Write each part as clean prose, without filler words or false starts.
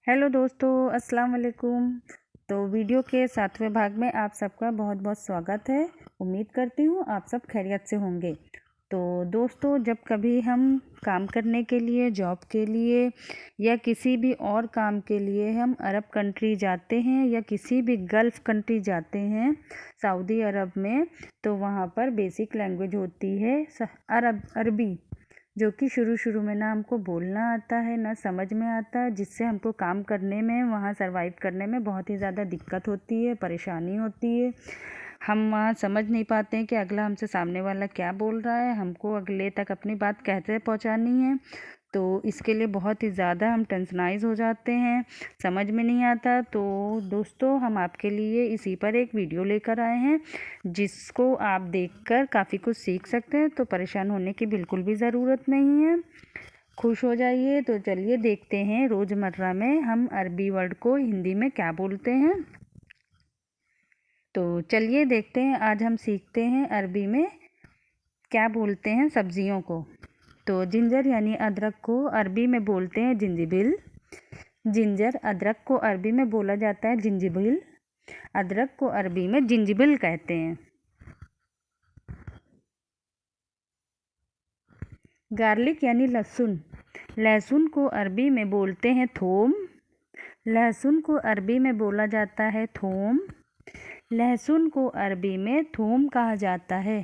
Hello दोस्तों, अस्सलाम वालेकुम। तो वीडियो के 7वें भाग में आप सबका बहुत बहुत स्वागत है। उम्मीद करती हूँ आप सब खैरियत से होंगे। तो दोस्तों, जब कभी हम काम करने के लिए, जॉब के लिए या किसी भी और काम के लिए हम अरब कंट्री जाते हैं या किसी भी गल्फ़ कंट्री जाते हैं, सऊदी अरब में, तो वहाँ पर बेसिक लैंग्वेज होती है अरबी, जो कि शुरू में ना हमको बोलना आता है ना समझ में आता है, जिससे हमको काम करने में, वहाँ सर्वाइव करने में बहुत ही ज़्यादा दिक्कत होती है, परेशानी होती है। हम वहाँ समझ नहीं पाते हैं कि अगला हमसे सामने वाला क्या बोल रहा है, हमको अगले तक अपनी बात कैसे पहुँचानी है। तो इसके लिए बहुत ही ज़्यादा हम टेंशनाइज़ हो जाते हैं, समझ में नहीं आता। तो दोस्तों, हम आपके लिए इसी पर एक वीडियो लेकर आए हैं, जिसको आप देखकर काफ़ी कुछ सीख सकते हैं। तो परेशान होने की बिल्कुल भी ज़रूरत नहीं है, खुश हो जाइए। तो चलिए देखते हैं रोज़मर्रा में हम अरबी वर्ड को हिंदी में क्या बोलते हैं। तो चलिए देखते हैं, आज हम सीखते हैं अरबी में क्या बोलते हैं सब्जियों को। तो जिंजर यानी अदरक को अरबी में बोलते हैं जिंजिबिल। जिंजर अदरक को अरबी में बोला जाता है जिंजिबिल। अदरक को अरबी में जिंजिबिल कहते हैं। गार्लिक यानी लहसुन। लहसुन को अरबी में बोलते हैं थोम। लहसुन को अरबी में बोला जाता है थोम। लहसुन को अरबी में थोम कहा जाता है।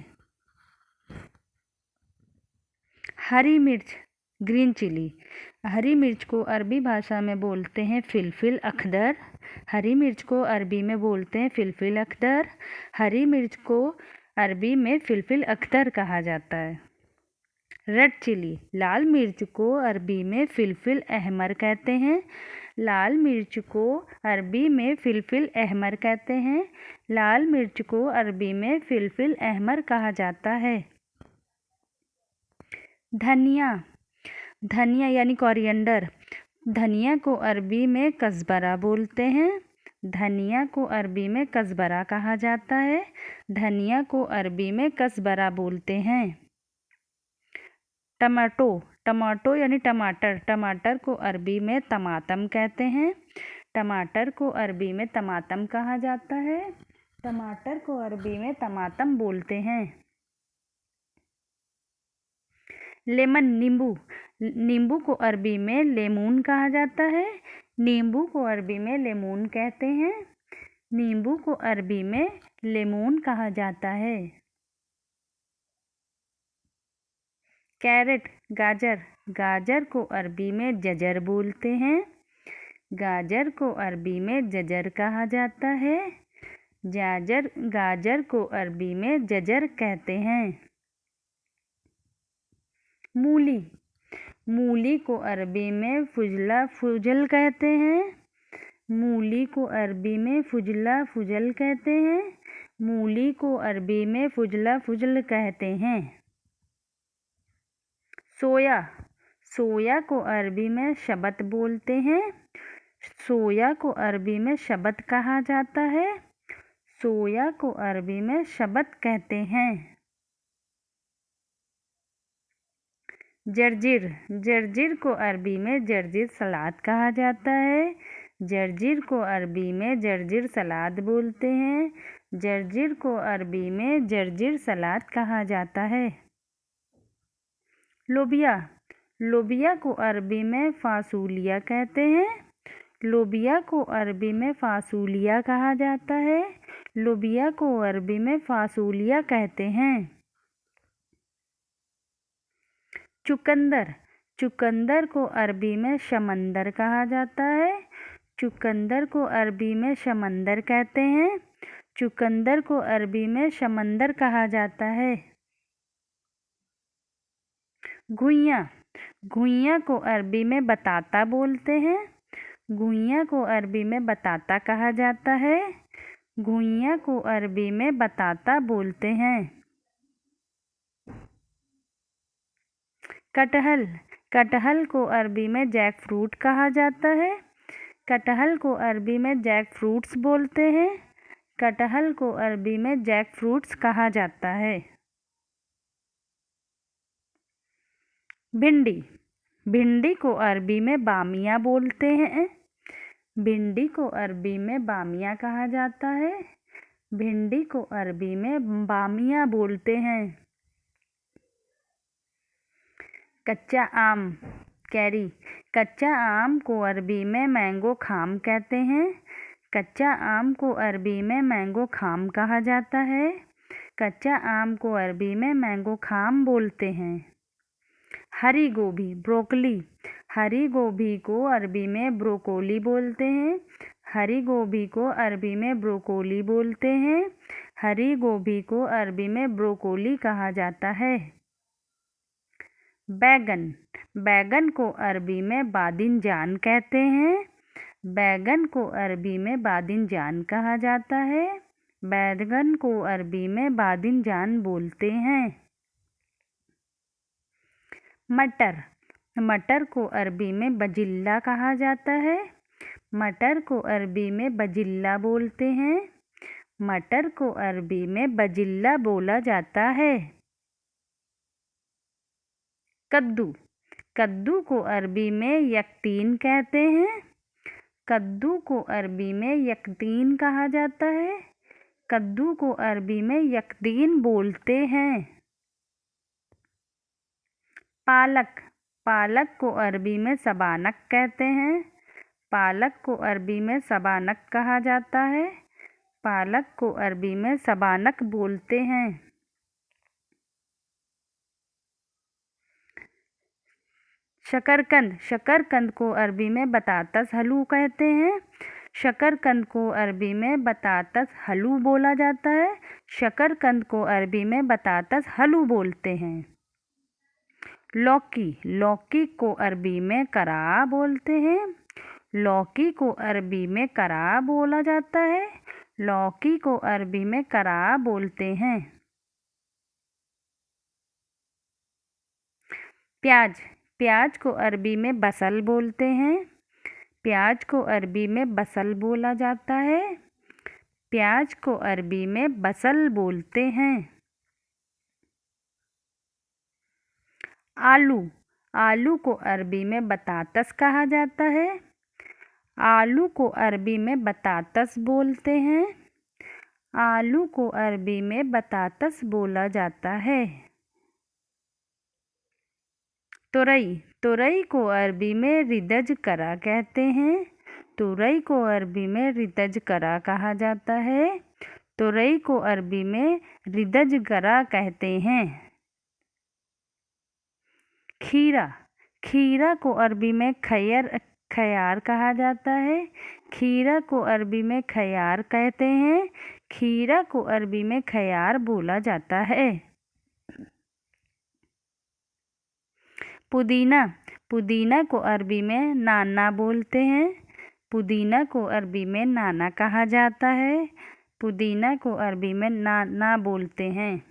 हरी मिर्च, ग्रीन चिली। हरी मिर्च को अरबी भाषा में बोलते हैं फिलफिल अखदर। हरी मिर्च को अरबी में बोलते हैं फिलफिल अखदर। हरी मिर्च को अरबी में फिलफिल अखदर कहा जाता है। रेड चिली, लाल मिर्च को अरबी में फिलफिल अहमर कहते हैं। लाल मिर्च को अरबी में फिलफिल अहमर कहते हैं। लाल मिर्च को अरबी में फिलफिल अहमर कहा जाता है। धनिया, धनिया यानी कोरिएंडर। धनिया को अरबी में कज़बरा बोलते हैं। धनिया को अरबी में कज़बरा कहा जाता है। धनिया को अरबी में कज़बरा बोलते हैं। टमाटो, टमाटो यानी टमाटर। टमाटर को अरबी में तमातम कहते हैं। टमाटर को अरबी में तमातम कहा जाता है। टमाटर को अरबी में तमातम बोलते हैं। लेमन, नींबू। नींबू को अरबी में लेमून कहा जाता है। नींबू को अरबी में लेमून कहते हैं। नींबू को अरबी में लेमून कहा जाता है। कैरेट, गाजर। गाजर को अरबी में जजर बोलते हैं। गाजर को अरबी में जजर कहा जाता है। गाजर को अरबी में जजर कहते हैं। मूली, मूली को अरबी में फुजल कहते हैं। मूली को अरबी में फुजल कहते हैं। मूली को अरबी में फुजल कहते हैं। सोया, सोया को अरबी में शबत बोलते हैं। सोया को अरबी में शबत कहा जाता है। सोया को अरबी में शबत कहते हैं। जर्जिर, जर्जिर को अरबी में जर्जिर सलाद कहा जाता है। जर्जिर को अरबी में जर्जिर सलाद बोलते हैं। जर्जिर को अरबी में जर्जिर सलाद कहा जाता है। लोबिया, लोबिया को अरबी में फासूलिया कहते हैं। लोबिया को अरबी में फासूलिया कहा जाता है। लोबिया को अरबी में फासूलिया कहते हैं। चुकंदर, चुकंदर को अरबी में समंदर कहा जाता है। चुकंदर को अरबी में समंदर कहते हैं। चुकंदर को अरबी में समंदर कहा जाता है। घुइयाँ, घुइयाँ को अरबी में बताता बोलते हैं। घुइयाँ को अरबी में बताता कहा जाता है। घुइयाँ को अरबी में बताता बोलते हैं। कटहल, कटहल को अरबी में जैक फ्रूट कहा जाता है। कटहल को अरबी में जैक फ्रूट्स बोलते हैं। कटहल को अरबी में जैक फ्रूट्स कहा जाता है। भिंडी, भिंडी को अरबी में बामिया बोलते हैं। भिंडी को अरबी में बामिया कहा जाता है। भिंडी को अरबी में बामिया बोलते हैं। कच्चा आम कैरी। कच्चा आम को अरबी में मैंगो खाम कहते हैं। कच्चा आम को अरबी में मैंगो खाम कहा जाता है। कच्चा आम को अरबी में मैंगो खाम बोलते हैं। हरी गोभी ब्रोकली। हरी गोभी को अरबी में ब्रोकोली बोलते हैं। हरी गोभी को अरबी में ब्रोकोली बोलते हैं। हरी गोभी को अरबी में ब्रोकोली कहा जाता है। बैगन। बैगन को अरबी में बादिनजान कहते हैं। बैगन को अरबी में बादिनजान कहा जाता है। बैगन को अरबी में बादिनजान बोलते हैं। मटर। मटर को अरबी में बजिल्ला कहा जाता है। मटर को अरबी में बजिल्ला बोलते हैं। मटर को अरबी में बजिल्ला बोला जाता है। कद्दू। कद्दू को अरबी में यकतीन कहते हैं। कद्दू को अरबी में यकतीन कहा जाता है। कद्दू को अरबी में यकतीन बोलते हैं। पालक। पालक को अरबी में सबानक कहते हैं। पालक को अरबी में सबानक कहा जाता है। पालक को अरबी में सबानक बोलते हैं। शकरकंद। शकरकंद को अरबी में बतातस हलू कहते हैं। शकरकंद को अरबी में बतातस हलू बोला जाता है। शकरकंद को अरबी में बतातस हलू बोलते हैं। लौकी। लौकी को अरबी में करा बोलते हैं। लौकी को अरबी में करा बोला जाता है। लौकी को अरबी में करा बोलते हैं। प्याज। प्याज को अरबी में बसल बोलते हैं। प्याज को अरबी में बसल बोला जाता है। प्याज को अरबी में बसल बोलते हैं। आलू। आलू को अरबी में बतातस कहा जाता है। आलू को अरबी में बतातस बोलते हैं। आलू को अरबी में बतातस बोला जाता है। तुरई। तुरई को अरबी में रिदज करा कहते हैं। तुरई को अरबी में रिदज करा कहा जाता है। तुरई को अरबी में रिदज करा कहते हैं। खीरा। खीरा को अरबी में खयार कहा जाता है। खीरा को अरबी में खयार कहते हैं। खीरा को अरबी में खयार बोला जाता है। पुदीना। पुदीना को अरबी में नाना बोलते हैं। पुदीना को अरबी में नाना कहा जाता है। पुदीना को अरबी में नाना बोलते हैं।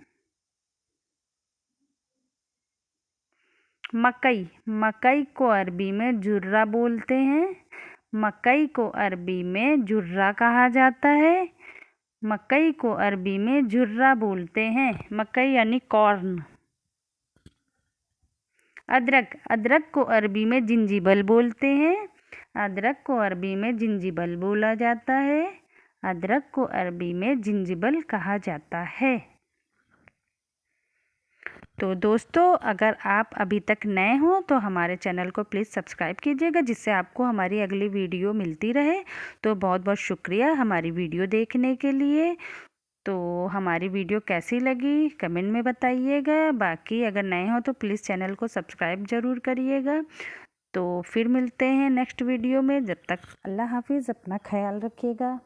मकई। मकई को अरबी में जुर्रा बोलते हैं। मकई को अरबी में जुर्रा कहा जाता है। मकई को अरबी में जुर्रा बोलते हैं। मकई यानी कॉर्न। अदरक। अदरक को अरबी में जिंजीबल बोलते हैं। अदरक को अरबी में जिंजीबल बोला जाता है। अदरक को अरबी में जिंजीबल कहा जाता है। तो दोस्तों, अगर आप अभी तक नए हो तो हमारे चैनल को प्लीज़ सब्सक्राइब कीजिएगा, जिससे आपको हमारी अगली वीडियो मिलती रहे। तो बहुत बहुत शुक्रिया हमारी वीडियो देखने के लिए। तो हमारी वीडियो कैसी लगी कमेंट में बताइएगा। बाकी अगर नए हो तो प्लीज़ चैनल को सब्सक्राइब ज़रूर करिएगा। तो फिर मिलते हैं नेक्स्ट वीडियो में। जब तक अल्लाह हाफिज़, अपना ख्याल रखिएगा।